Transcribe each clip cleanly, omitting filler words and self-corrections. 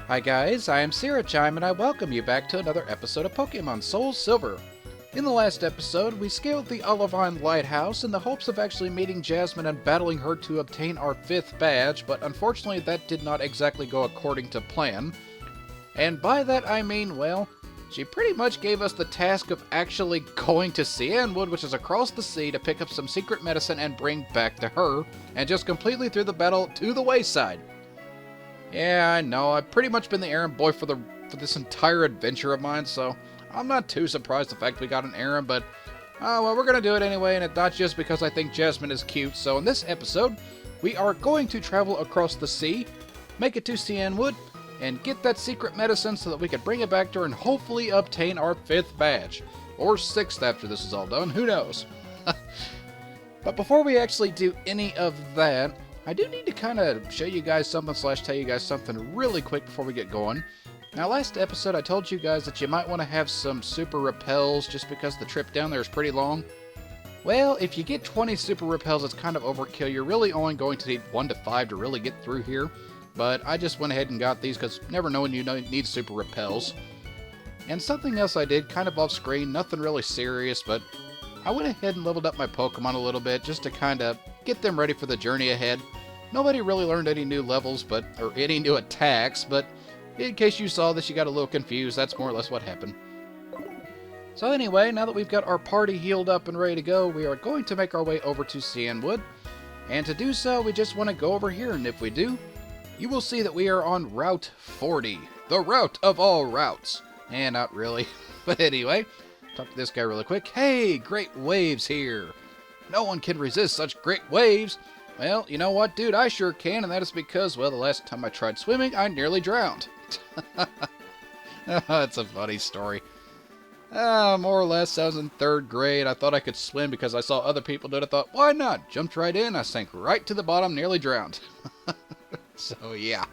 Hi guys, I am Syrachime and I welcome you back to another episode of Pokemon SoulSilver. In the last episode, we scaled the Olivine Lighthouse in the hopes of actually meeting Jasmine and battling her to obtain our 5th badge, but unfortunately that did not exactly go according to plan. And by that I mean, well, she pretty much gave us the task of actually going to Cianwood, which is across the sea, to pick up some secret medicine and bring back to her, and just completely threw the battle to the wayside. Yeah, I know, I've pretty much been the errand boy for this entire adventure of mine, so I'm not too surprised the fact we got an errand, but, well, we're gonna do it anyway, and it's not just because I think Jasmine is cute. So in this episode, we are going to travel across the sea, make it to Cianwood, and get that secret medicine so that we can bring it back to her and hopefully obtain our 5th badge. Or 6th after this is all done, who knows? But before we actually do any of that, I do need to kind of show you guys something / tell you guys something really quick before we get going. Now, last episode I told you guys that you might want to have some super repels just because the trip down there is pretty long. Well, if you get 20 super repels, it's kind of overkill. You're really only going to need 1 to 5 to really get through here. But I just went ahead and got these because never know when you need super repels. And something else I did, kind of off screen, nothing really serious, but I went ahead and leveled up my Pokemon a little bit just to kind of get them ready for the journey ahead. Nobody really learned any new levels, or any new attacks, but in case you saw this, you got a little confused, that's more or less what happened. So anyway, now that we've got our party healed up and ready to go, we are going to make our way over to Cianwood. And to do so, we just want to go over here, and if we do, you will see that we are on Route 40. The route of all routes. And not really. But anyway, talk to this guy really quick. Hey, great waves here. No one can resist such great waves. Well, you know what, dude? I sure can, and that is because, well, the last time I tried swimming, I nearly drowned. That's a funny story. More or less, I was in 3rd grade. I thought I could swim because I saw other people do it. I thought, why not? Jumped right in. I sank right to the bottom, nearly drowned. So, yeah.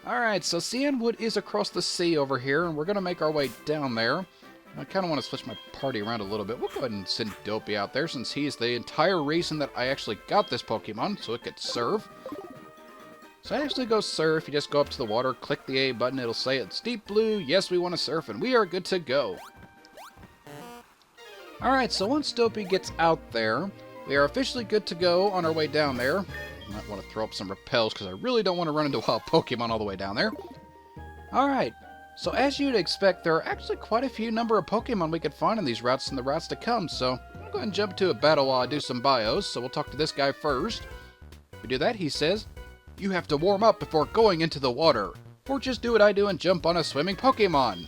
Alright, so Cianwood is across the sea over here, and we're going to make our way down there. I kind of want to switch my party around a little bit. We'll go ahead and send Dopey out there since he's the entire reason that I actually got this Pokemon, so it could serve. So I actually go surf. You just go up to the water, click the A button, it'll say it's deep blue, yes we want to surf, and we are good to go. Alright, so once Dopey gets out there, we are officially good to go on our way down there. I might want to throw up some repels because I really don't want to run into a wild Pokemon all the way down there. Alright. So as you'd expect, there are actually quite a few number of Pokemon we could find on these routes and the routes to come, so I'm going to go ahead and jump to a battle while I do some bios, so we'll talk to this guy first. If we do that, he says, you have to warm up before going into the water, or just do what I do and jump on a swimming Pokemon.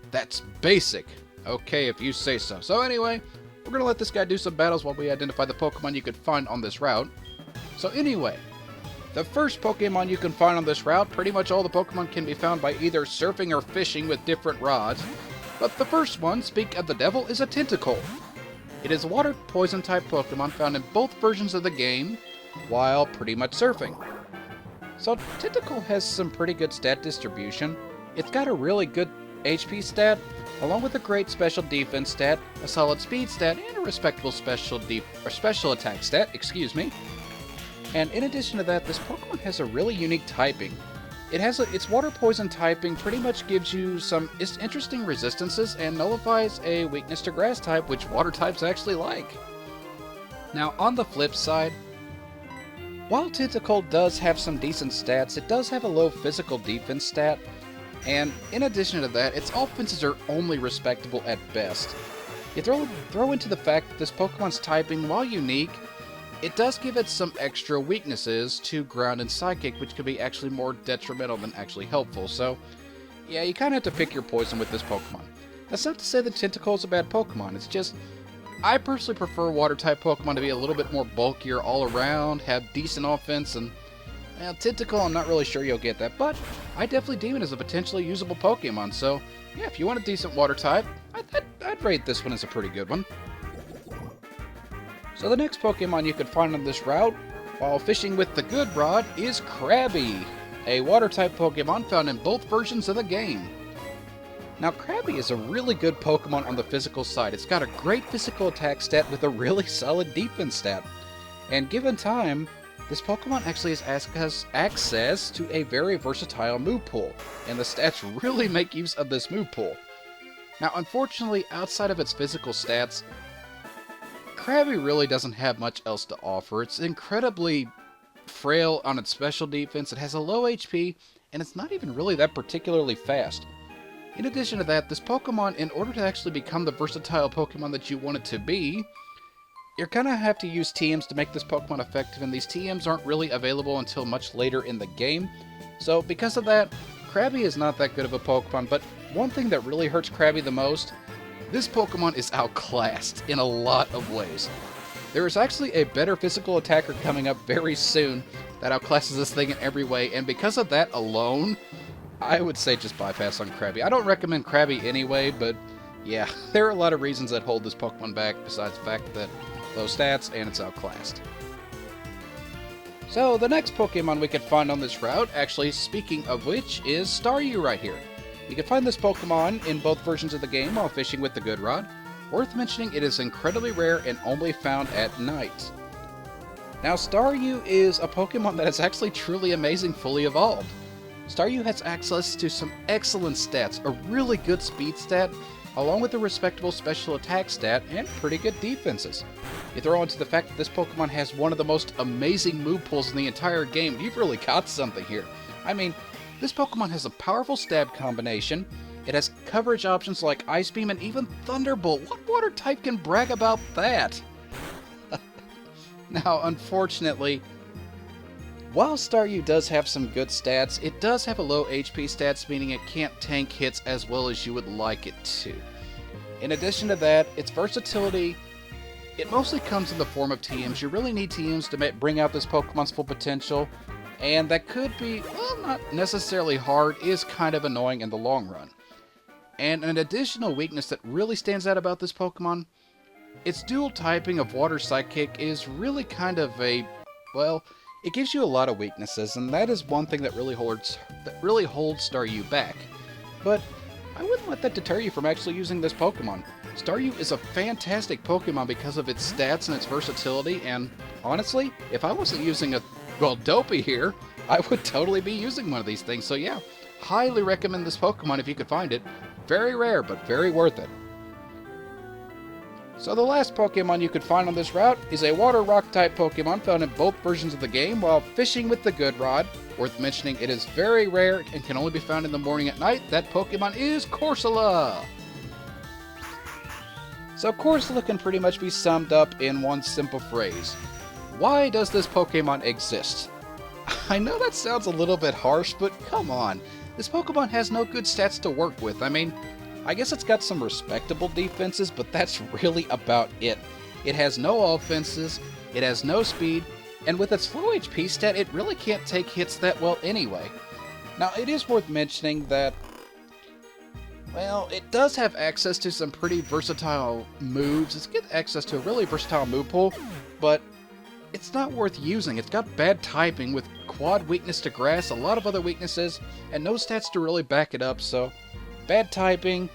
That's basic. Okay, if you say so. So anyway, we're going to let this guy do some battles while we identify the Pokemon you could find on this route. So anyway, the first Pokemon you can find on this route, pretty much all the Pokemon can be found by either surfing or fishing with different rods. But the first one, speak of the devil, is a Tentacle. It is a water poison type Pokemon found in both versions of the game, while pretty much surfing. So Tentacle has some pretty good stat distribution. It's got a really good HP stat, along with a great special defense stat, a solid speed stat, and a respectable special attack stat, And in addition to that, this Pokemon has a really unique typing. Its water poison typing pretty much gives you some interesting resistances and nullifies a weakness to grass type, which water types actually like. Now, on the flip side, while Tentacle does have some decent stats, it does have a low physical defense stat, and in addition to that, its offenses are only respectable at best. You throw into the fact that this Pokemon's typing, while unique, it does give it some extra weaknesses to Ground and Psychic, which could be actually more detrimental than actually helpful. So, yeah, you kind of have to pick your poison with this Pokemon. That's not to say that Tentacle is a bad Pokemon. It's just, I personally prefer Water-type Pokemon to be a little bit more bulkier all around, have decent offense, and well, Tentacle, I'm not really sure you'll get that, but I definitely deem it as a potentially usable Pokemon. So, yeah, if you want a decent Water-type, I'd rate this one as a pretty good one. So the next Pokemon you could find on this route, while fishing with the good rod, is Krabby, a water-type Pokemon found in both versions of the game. Now Krabby is a really good Pokemon on the physical side. It's got a great physical attack stat with a really solid defense stat. And given time, this Pokemon actually has access to a very versatile move pool, and the stats really make use of this move pool. Now, unfortunately, outside of its physical stats, Krabby really doesn't have much else to offer. It's incredibly frail on its special defense, it has a low HP, and it's not even really that particularly fast. In addition to that, this Pokemon, in order to actually become the versatile Pokemon that you want it to be, you're gonna have to use TMs to make this Pokemon effective, and these TMs aren't really available until much later in the game. So because of that, Krabby is not that good of a Pokemon, but one thing that really hurts Krabby the most, this Pokemon is outclassed in a lot of ways. There is actually a better physical attacker coming up very soon that outclasses this thing in every way, and because of that alone, I would say just bypass on Krabby. I don't recommend Krabby anyway, but yeah, there are a lot of reasons that hold this Pokemon back besides the fact that low stats and it's outclassed. So the next Pokemon we can find on this route, actually speaking of which, is Staryu right here. You can find this Pokemon in both versions of the game while fishing with the Good Rod. Worth mentioning, it is incredibly rare and only found at night. Now Staryu is a Pokemon that is actually truly amazing fully evolved. Staryu has access to some excellent stats, a really good speed stat, along with a respectable special attack stat and pretty good defenses. You throw into the fact that this Pokemon has one of the most amazing move pools in the entire game, you've really got something here. I mean, this Pokemon has a powerful stab combination, it has coverage options like Ice Beam and even Thunderbolt. What water type can brag about that? Now, unfortunately, while Staryu does have some good stats, it does have a low HP stats, meaning it can't tank hits as well as you would like it to. In addition to that, its versatility, it mostly comes in the form of TMs. You really need TMs to bring out this Pokemon's full potential, and that could be, well, not necessarily hard, is kind of annoying in the long run. And an additional weakness that really stands out about this Pokemon, its dual typing of Water Psychic is really kind of a, well, it gives you a lot of weaknesses, and that is one thing that really holds Staryu back. But I wouldn't let that deter you from actually using this Pokemon. Staryu is a fantastic Pokemon because of its stats and its versatility, and honestly, if I wasn't using a, well, Dopey here, I would totally be using one of these things. So yeah, highly recommend this Pokemon if you could find it. Very rare, but very worth it. So the last Pokemon you could find on this route is a Water Rock type Pokemon found in both versions of the game while fishing with the Good Rod. Worth mentioning, it is very rare and can only be found in the morning at night. That Pokemon is Corsola! So Corsola can pretty much be summed up in one simple phrase. Why does this Pokemon exist? I know that sounds a little bit harsh, but come on. This Pokemon has no good stats to work with. I mean, I guess it's got some respectable defenses, but that's really about it. It has no offenses, it has no speed, and with its low HP stat, it really can't take hits that well anyway. Now, it is worth mentioning that, well, it does have access to some pretty versatile moves. It's got access to a really versatile move pool, but it's not worth using. It's got bad typing with quad weakness to grass, a lot of other weaknesses, and no stats to really back it up, so bad typing,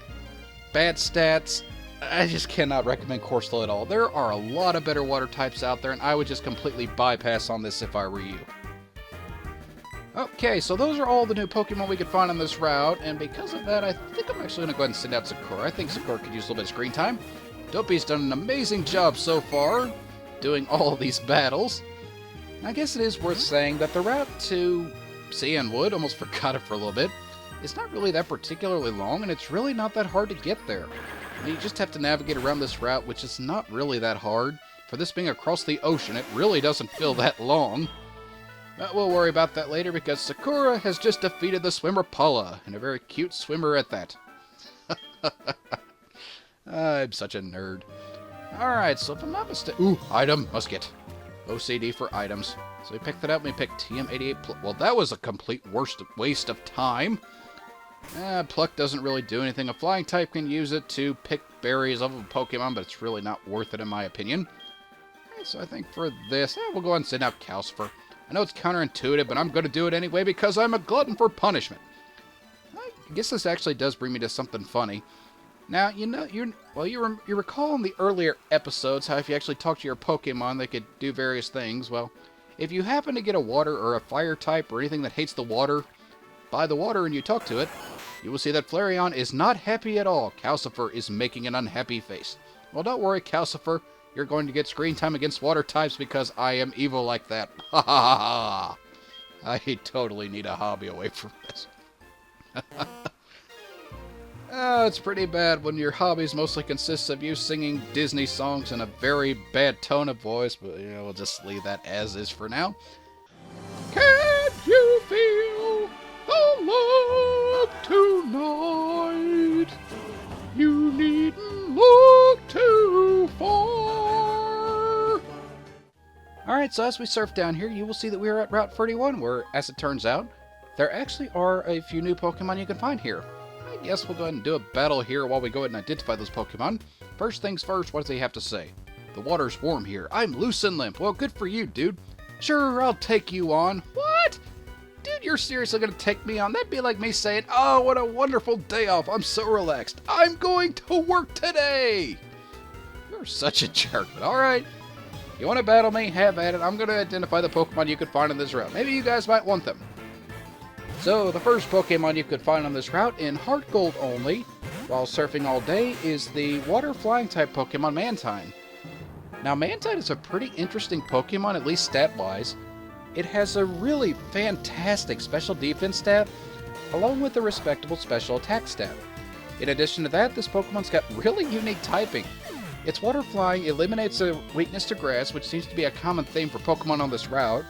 bad stats, I just cannot recommend Corsola at all. There are a lot of better water types out there, and I would just completely bypass on this if I were you. Okay, so those are all the new Pokemon we could find on this route, and because of that, I think I'm actually going to go ahead and send out Sakura. I think Sakura could use a little bit of screen time. Dopey's done an amazing job so far, doing all of these battles. And I guess it is worth saying that the route to Cianwood, almost forgot it for a little bit, it's not really that particularly long, and it's really not that hard to get there. I mean, you just have to navigate around this route, which is not really that hard. For this being across the ocean, it really doesn't feel that long. But we'll worry about that later, because Sakura has just defeated the swimmer Paula, and a very cute swimmer at that. I'm such a nerd. Alright, so if I'm not mistaken... Ooh, item, musket. OCD for items. So we picked that up, and we picked TM88. Well, that was a complete waste of time. Pluck doesn't really do anything. A flying type can use it to pick berries off of a Pokemon, but it's really not worth it in my opinion. So I think for this, we'll go ahead and send out Calcifer. I know it's counterintuitive, but I'm going to do it anyway because I'm a glutton for punishment. I guess this actually does bring me to something funny. Now, you know, you recall in the earlier episodes how if you actually talk to your Pokemon, they could do various things. Well, If you happen to get a water or a fire type or anything that hates the water, by the water and you talk to it, you will see that Flareon is not happy at all. Calcifer is making an unhappy face. Well, don't worry, Calcifer. You're going to get screen time against water types because I am evil like that. Ha ha ha ha! I totally need a hobby away from this. It's pretty bad when your hobbies mostly consists of you singing Disney songs in a very bad tone of voice, but we'll just leave that as is for now. Can you feel the love tonight? You needn't look too far. Alright, so as we surf down here, you will see that we are at Route 31, where, as it turns out, there actually are a few new Pokemon you can find here. I guess we'll go ahead and do a battle here while we go ahead and identify those Pokemon. First things first, what does he have to say? The water's warm here. I'm loose and limp. Well, good for you, dude. Sure, I'll take you on. What? Dude, you're seriously going to take me on? That'd be like me saying, oh, what a wonderful day off. I'm so relaxed. I'm going to work today. You're such a jerk, but alright. You want to battle me? Have at it. I'm going to identify the Pokemon you could find on this route. Maybe you guys might want them. So, the first Pokemon you could find on this route in Heart Gold only, while surfing all day, is the Water Flying type Pokemon Mantine. Now, Mantine is a pretty interesting Pokemon, at least stat-wise. It has a really fantastic special defense stat, along with a respectable special attack stat. In addition to that, this Pokemon's got really unique typing. Its Water Flying eliminates a weakness to grass, which seems to be a common theme for Pokemon on this route.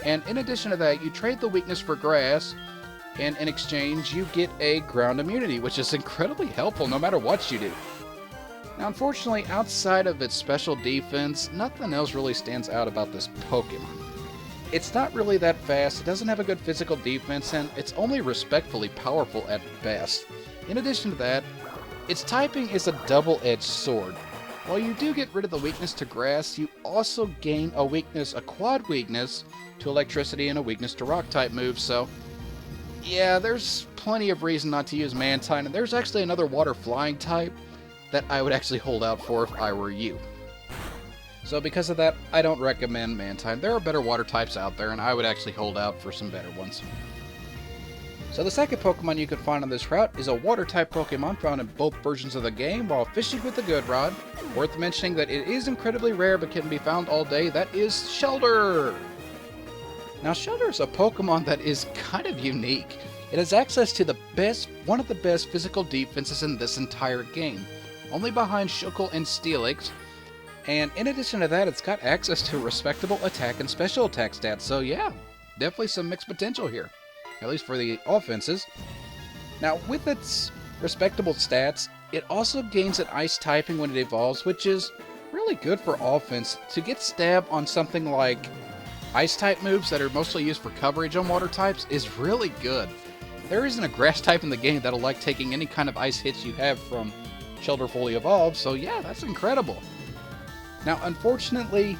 And in addition to that, you trade the weakness for grass, and in exchange, you get a ground immunity, which is incredibly helpful no matter what you do. Now, unfortunately, outside of its special defense, nothing else really stands out about this Pokemon. It's not really that fast, it doesn't have a good physical defense, and it's only respectfully powerful at best. In addition to that, its typing is a double-edged sword. While you do get rid of the weakness to grass, you also gain a quad weakness to electricity and a weakness to rock type moves, so yeah, there's plenty of reason not to use Mantine, and there's actually another water flying type that I would actually hold out for if I were you. So because of that, I don't recommend Mantine. There are better water types out there, and I would actually hold out for some better ones. So the second Pokemon you can find on this route is a water type Pokemon found in both versions of the game while fishing with the Good Rod. Worth mentioning that it is incredibly rare but can be found all day. That is Shelter! Now, Shelter is a Pokemon that is kind of unique. It has access to one of the best physical defenses in this entire game, only behind Shuckle and Steelix. And in addition to that, it's got access to respectable attack and special attack stats. So yeah, definitely some mixed potential here, at least for the offenses. Now, with its respectable stats, it also gains an ice typing when it evolves, which is really good for offense. To get stab on something like Ice-type moves that are mostly used for coverage on water types is really good. There isn't a grass type in the game that'll like taking any kind of ice hits you have from Shelter fully evolved, so yeah, that's incredible. Now, unfortunately,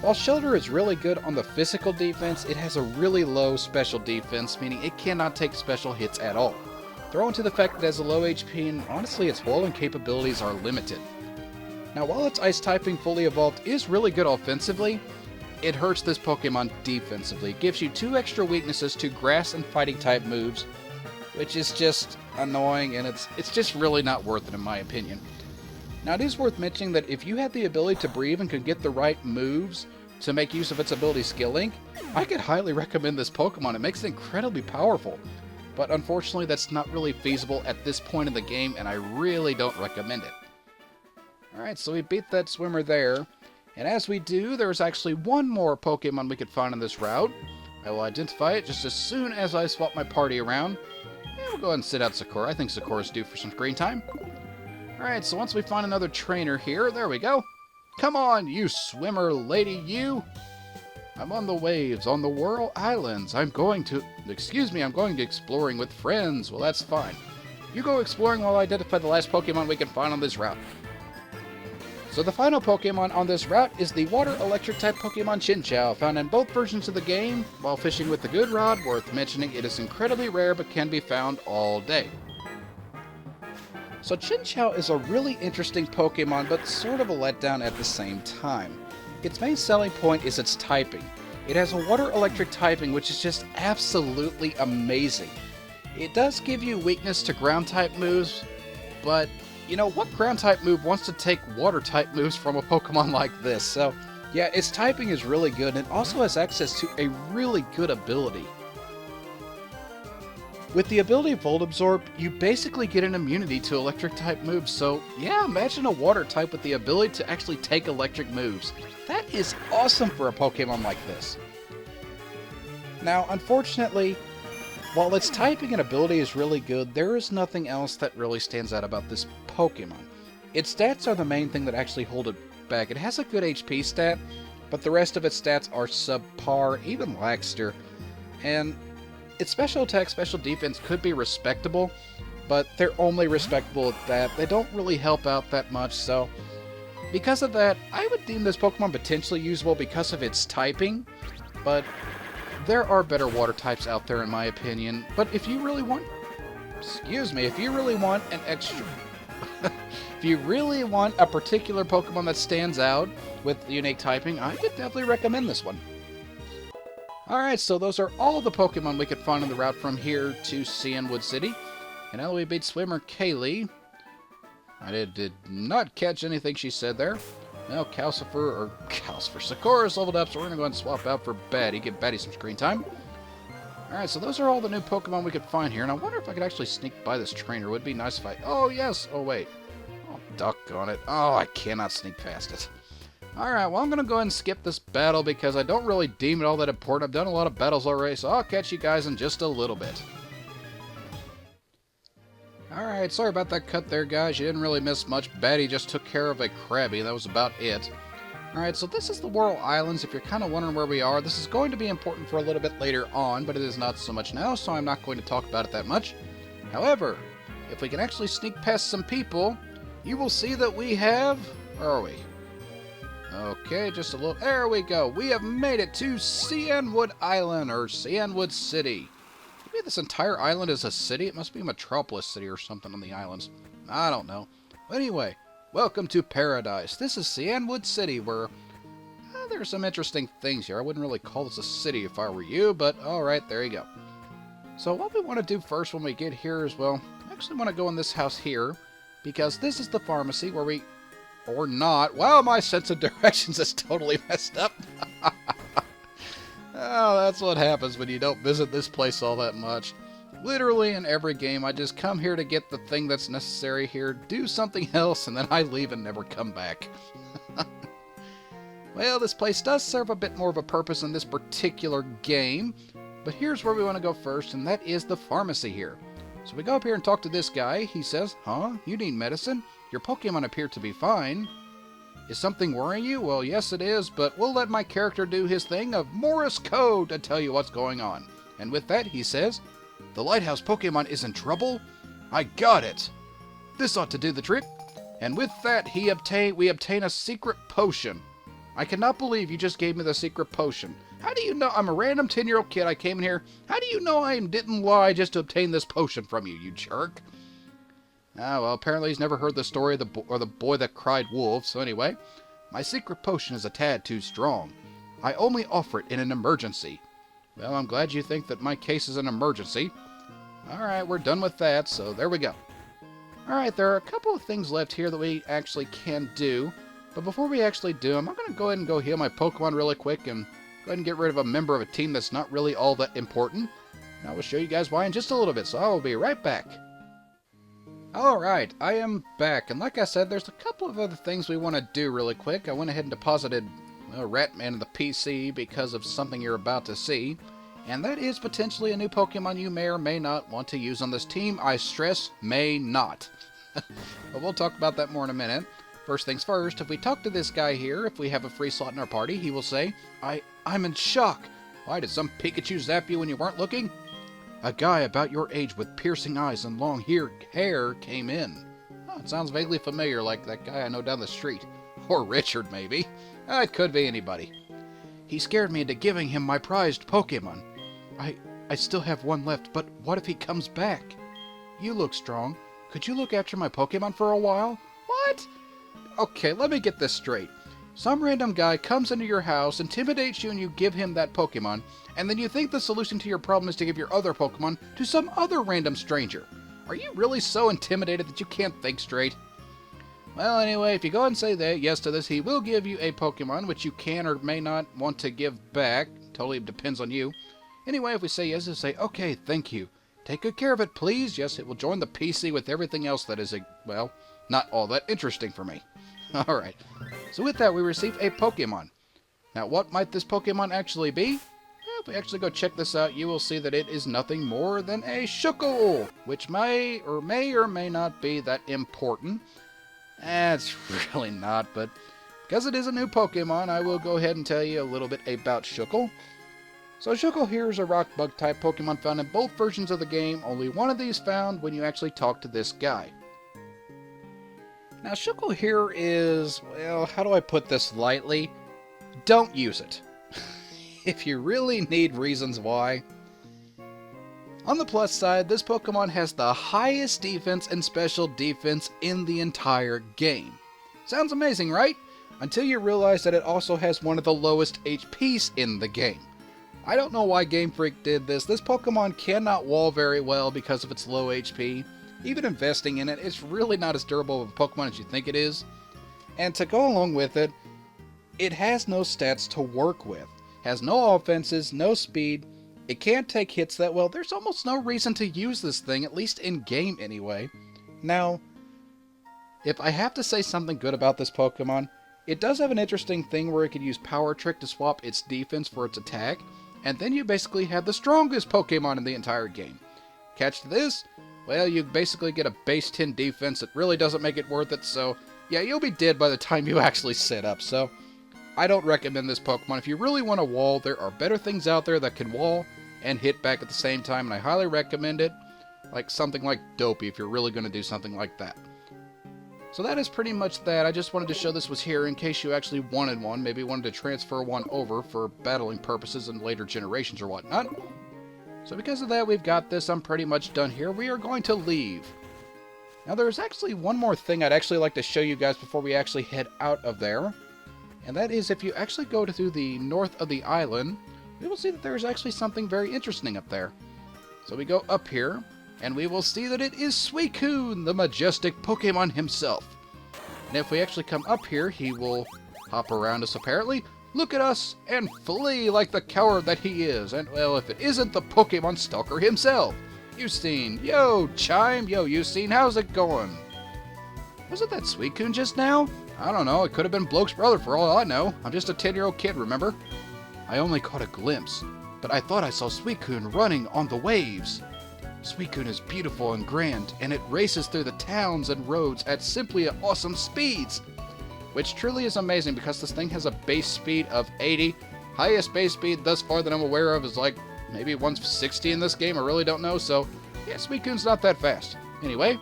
while Shelter is really good on the physical defense, it has a really low special defense, meaning it cannot take special hits at all. Throw into the fact that it has a low HP, and honestly, its walling capabilities are limited. Now, while its ice typing fully evolved is really good offensively, it hurts this Pokemon defensively. It gives you 2 extra weaknesses to grass and fighting type moves, which is just annoying, and it's just really not worth it in my opinion. Now, it is worth mentioning that if you had the ability to breathe and could get the right moves to make use of its ability Skill Link, I could highly recommend this Pokemon. It makes it incredibly powerful. But unfortunately, that's not really feasible at this point in the game, and I really don't recommend it. Alright, so we beat that swimmer there. And as we do, there's actually one more Pokemon we could find on this route. I will identify it just as soon as I swap my party around. And we'll go ahead and sit out Sakura. I think Sakura's due for some screen time. Alright, so once we find another trainer here, there we go. Come on, you swimmer lady, you! I'm on the waves, on the Whirl Islands. I'm going to exploring with friends. Well, that's fine. You go exploring while I identify the last Pokemon we can find on this route. So the final Pokemon on this route is the Water Electric type Pokemon Chinchou, found in both versions of the game. While fishing with the Good Rod, worth mentioning it is incredibly rare but can be found all day. So Chinchou is a really interesting Pokemon, but sort of a letdown at the same time. Its main selling point is its typing. It has a water-electric typing, which is just absolutely amazing. It does give you weakness to ground-type moves, but, you know, what ground-type move wants to take water-type moves from a Pokemon like this? So, yeah, its typing is really good, and it also has access to a really good ability. With the ability Volt Absorb, you basically get an immunity to electric-type moves, so yeah, imagine a water-type with the ability to actually take electric moves. That is awesome for a Pokemon like this. Now, unfortunately, while its typing and ability is really good, there is nothing else that really stands out about this Pokemon. Its stats are the main thing that actually hold it back. It has a good HP stat, but the rest of its stats are subpar, even lackster, and its special attack, special defense could be respectable, but they're only respectable at that. They don't really help out that much, so because of that, I would deem this Pokemon potentially usable because of its typing, but there are better water types out there in my opinion. But if you really want, if you really want an extra, if you really want a particular Pokemon that stands out with unique typing, I could definitely recommend this one. Alright, so those are all the Pokemon we could find on the route from here to Cianwood City. And now we beat swimmer Kaylee. I did not catch anything she said there. Now Sakura's leveled up, so we're going to go ahead and swap out for Batty. Give Batty some screen time. Alright, so those are all the new Pokemon we could find here. And I wonder if I could actually sneak by this trainer. It would be nice if I... Oh, yes! Oh, wait. Oh, duck on it. Oh, I cannot sneak past it. Alright, well, I'm going to go ahead and skip this battle because I don't really deem it all that important. I've done a lot of battles already, so I'll catch you guys in just a little bit. Alright, sorry about that cut there, guys. You didn't really miss much. Batty just took care of a Krabby. That was about it. Alright, so this is the Whirl Islands. If you're kind of wondering where we are, this is going to be important for a little bit later on, but it is not so much now, so I'm not going to talk about it that much. However, if we can actually sneak past some people, you will see that we have... Where are we? Okay, just a little... There we go. We have made it to Cianwood Island, or Cianwood City. Maybe this entire island is a city? It must be a metropolis city or something on the islands. I don't know. Anyway, welcome to Paradise. This is Cianwood City, where there's some interesting things here. I wouldn't really call this a city if I were you, but alright, there you go. So what we want to do first when we get here is, well, I actually want to go in this house here, because this is the pharmacy where we... Or not. Wow, my sense of directions is totally messed up. Oh, that's what happens when you don't visit this place all that much. Literally in every game, I just come here to get the thing that's necessary here, do something else, and then I leave and never come back. Well, this place does serve a bit more of a purpose in this particular game, but here's where we want to go first, and that is the pharmacy here. So we go up here and talk to this guy. He says, "Huh? You need medicine? Your Pokemon appear to be fine. Is something worrying you? Well, yes it is, but we'll let my character do his thing of Morse code to tell you what's going on." And with that, he says, "The lighthouse Pokemon is in trouble? I got it. This ought to do the trick." And with that, we obtain a secret potion. I cannot believe you just gave me the secret potion. How do you know? I'm a random 10-year-old kid. I came in here. How do you know I didn't lie just to obtain this potion from you, you jerk? Ah, well, apparently he's never heard the story of the boy that cried wolf, so anyway. My secret potion is a tad too strong. I only offer it in an emergency. Well, I'm glad you think that my case is an emergency. Alright, we're done with that, so there we go. Alright, there are a couple of things left here that we actually can do, but before we actually do them, I'm going to go ahead and go heal my Pokemon really quick and go ahead and get rid of a member of a team that's not really all that important. And I will show you guys why in just a little bit, so I will be right back. Alright, I am back, and like I said, there's a couple of other things we want to do really quick. I went ahead and deposited Ratman in the PC because of something you're about to see, and that is potentially a new Pokemon you may or may not want to use on this team. I stress, may not. But we'll talk about that more in a minute. First things first, if we talk to this guy here, if we have a free slot in our party, he will say, I'm in shock. Why, did some Pikachu zap you when you weren't looking? A guy about your age with piercing eyes and long hair came in. Oh, it sounds vaguely familiar, like that guy I know down the street. Or Richard, maybe. It could be anybody. He scared me into giving him my prized Pokemon. I still have one left, but what if he comes back? You look strong. Could you look after my Pokemon for a while? What? Okay, let me get this straight. Some random guy comes into your house, intimidates you, and you give him that Pokemon, and then you think the solution to your problem is to give your other Pokemon to some other random stranger. Are you really so intimidated that you can't think straight? Well, anyway, if you go ahead and say that yes to this, he will give you a Pokemon, which you can or may not want to give back. Totally depends on you. Anyway, if we say yes, it'll say, okay, thank you. Take good care of it, please. Yes, it will join the PC with everything else that is, well, not all that interesting for me. Alright, so with that, we receive a Pokemon. Now, what might this Pokemon actually be? Well, if we actually go check this out, you will see that it is nothing more than a Shuckle, which may or may not be that important. It's really not, but because it is a new Pokemon, I will go ahead and tell you a little bit about Shuckle. So Shuckle here is a rock bug type Pokemon found in both versions of the game, only one of these found when you actually talk to this guy. Now Shuckle here is, well, how do I put this lightly? Don't use it. If you really need reasons why. On the plus side, this Pokemon has the highest defense and special defense in the entire game. Sounds amazing, right? Until you realize that it also has one of the lowest HPs in the game. I don't know why Game Freak did this. This Pokemon cannot wall very well because of its low HP. Even investing in it, it's really not as durable of a Pokemon as you think it is. And to go along with it, it has no stats to work with. Has no offenses, no speed. It can't take hits that well. There's almost no reason to use this thing, at least in-game anyway. Now, if I have to say something good about this Pokemon, it does have an interesting thing where it could use Power Trick to swap its defense for its attack, and then you basically have the strongest Pokemon in the entire game. Catch this? Well, you basically get a base 10 defense that really doesn't make it worth it, so yeah, you'll be dead by the time you actually set up, so I don't recommend this Pokemon. If you really want to wall, there are better things out there that can wall and hit back at the same time, and I highly recommend it. Like something like Dopey, if you're really going to do something like that. So that is pretty much that. I just wanted to show this was here in case you actually wanted one. Maybe wanted to transfer one over for battling purposes in later generations or whatnot. So because of that, we've got this. I'm pretty much done here. We are going to leave. Now there's actually one more thing I'd actually like to show you guys before we actually head out of there. And that is if you actually go to the north of the island, we will see that there's actually something very interesting up there. So we go up here, and we will see that it is Suicune, the majestic Pokemon himself. And if we actually come up here, he will hop around us apparently, look at us, and flee like the coward that he is. And well, if it isn't the Pokemon stalker himself. Eustine, yo, Chime, yo, Eustine, how's it going? Was it that Suicune just now? I don't know, it could have been Bloke's brother for all I know. I'm just a 10-year-old kid, remember? I only caught a glimpse, but I thought I saw Suicune running on the waves. Suicune is beautiful and grand, and it races through the towns and roads at simply awesome speeds. Which truly is amazing because this thing has a base speed of 80. Highest base speed thus far that I'm aware of is like maybe 160 in this game, I really don't know, so yeah, Suicune's not that fast. Anyway,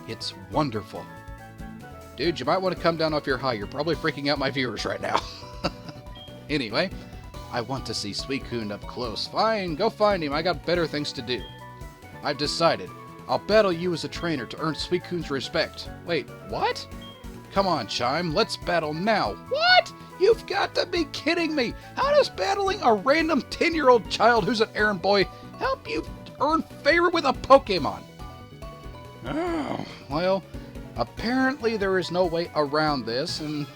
it's wonderful. Dude, you might want to come down off your high, you're probably freaking out my viewers right now. Anyway, I want to see Suicune up close. Fine, go find him, I got better things to do. I've decided. I'll battle you as a trainer to earn Suicune's respect. Wait, what? Come on, Chime, let's battle now. What? You've got to be kidding me! How does battling a random 10-year-old child who's an errand boy help you earn favor with a Pokemon? Oh, well, apparently there is no way around this, and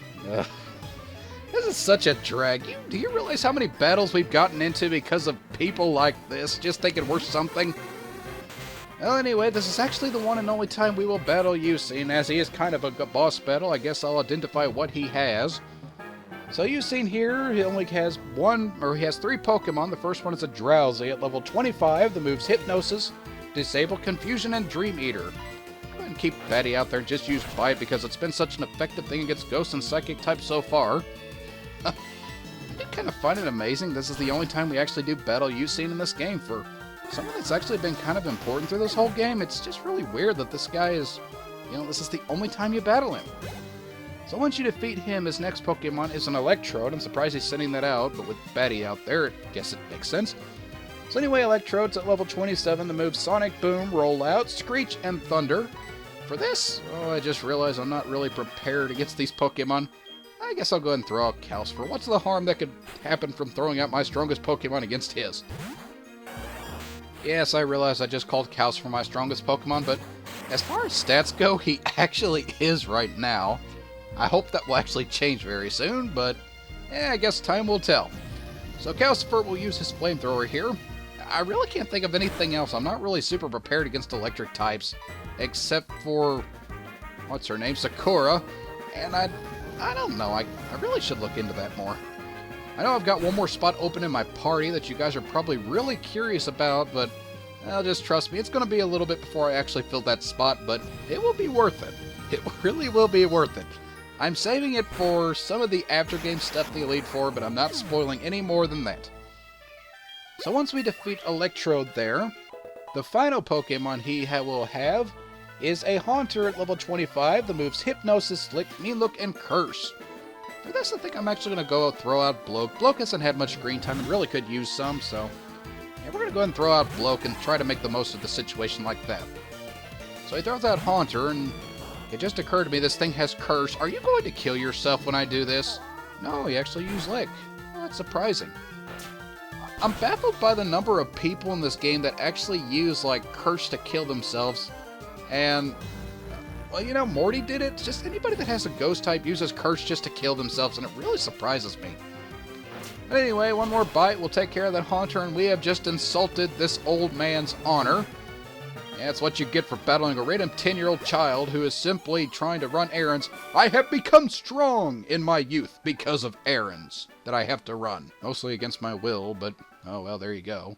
this is such a drag. Do you realize how many battles we've gotten into because of people like this, just thinking we're something? Well, anyway, this is actually the one and only time we will battle Eustine, as he is kind of a boss battle. I guess I'll identify what he has. So Eustine here, he only has he has 3 Pokemon. The first one is a Drowsy at level 25. The moves Hypnosis, Disable Confusion, and Dream Eater. Go ahead and keep Batty out there and just use Bite because it's been such an effective thing against Ghost and Psychic types so far. I do kind of find it amazing. This is the only time we actually do battle Eustine in this game for something that's actually been kind of important through this whole game. It's just really weird that this guy is, this is the only time you battle him. So once you defeat him, his next Pokemon is an Electrode. I'm surprised he's sending that out, but with Batty out there, I guess it makes sense. So anyway, Electrode's at level 27. The moves Sonic Boom, Roll Out, Screech, and Thunder. For this, I just realized I'm not really prepared against these Pokemon. I guess I'll go ahead and throw out Calcifer. What's the harm that could happen from throwing out my strongest Pokemon against his? Yes, I realize I just called Calcifer my strongest Pokemon, but as far as stats go, he actually is right now. I hope that will actually change very soon, but I guess time will tell. So Calcifer will use his flamethrower here. I really can't think of anything else. I'm not really super prepared against electric types, except for, what's her name, Sakura, and I don't know, I really should look into that more. I know I've got one more spot open in my party that you guys are probably really curious about, but just trust me, it's going to be a little bit before I actually fill that spot, but it will be worth it. It really will be worth it. I'm saving it for some of the after-game stuff, the Elite Four, but I'm not spoiling any more than that. So once we defeat Electrode there, the final Pokemon he will have is a Haunter at level 25 that moves Hypnosis, Lick, Mean Look, and Curse. For this, I think I'm actually going to go throw out Bloke. Bloke hasn't had much screen time and really could use some, so yeah, we're going to go ahead and throw out Bloke and try to make the most of the situation like that. So he throws out Haunter, and it just occurred to me this thing has Curse. Are you going to kill yourself when I do this? No, he actually used Lick. Well, that's surprising. I'm baffled by the number of people in this game that actually use, like, Curse to kill themselves. And, well, you know, Morty did it. Just anybody that has a ghost type uses Curse just to kill themselves, and it really surprises me. But anyway, one more bite will take care of that Haunter, and we have just insulted this old man's honor. Yeah, that's what you get for battling a random 10-year-old child who is simply trying to run errands. I have become strong in my youth because of errands that I have to run. Mostly against my will, but oh well, there you go.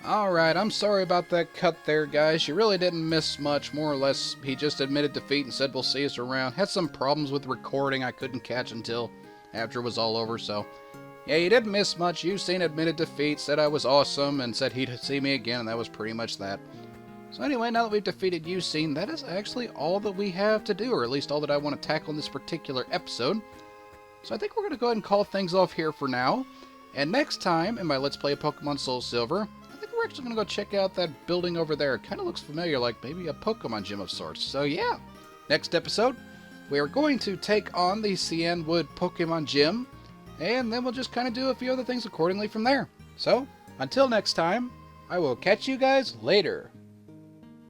Alright, I'm sorry about that cut there, guys. You really didn't miss much. More or less, he just admitted defeat and said we'll see us around. Had some problems with recording I couldn't catch until after it was all over, so yeah, you didn't miss much. You've admitted defeat, said I was awesome, and said he'd see me again, and that was pretty much that. So anyway, now that we've defeated Usein, that is actually all that we have to do, or at least all that I want to tackle in this particular episode. So I think we're going to go ahead and call things off here for now. And next time, in my Let's Play Pokemon SoulSilver, I think we're actually going to go check out that building over there. It kind of looks familiar, like maybe a Pokemon gym of sorts. So yeah, next episode, we are going to take on the Cianwood Pokemon Gym, and then we'll just kind of do a few other things accordingly from there. So, until next time, I will catch you guys later.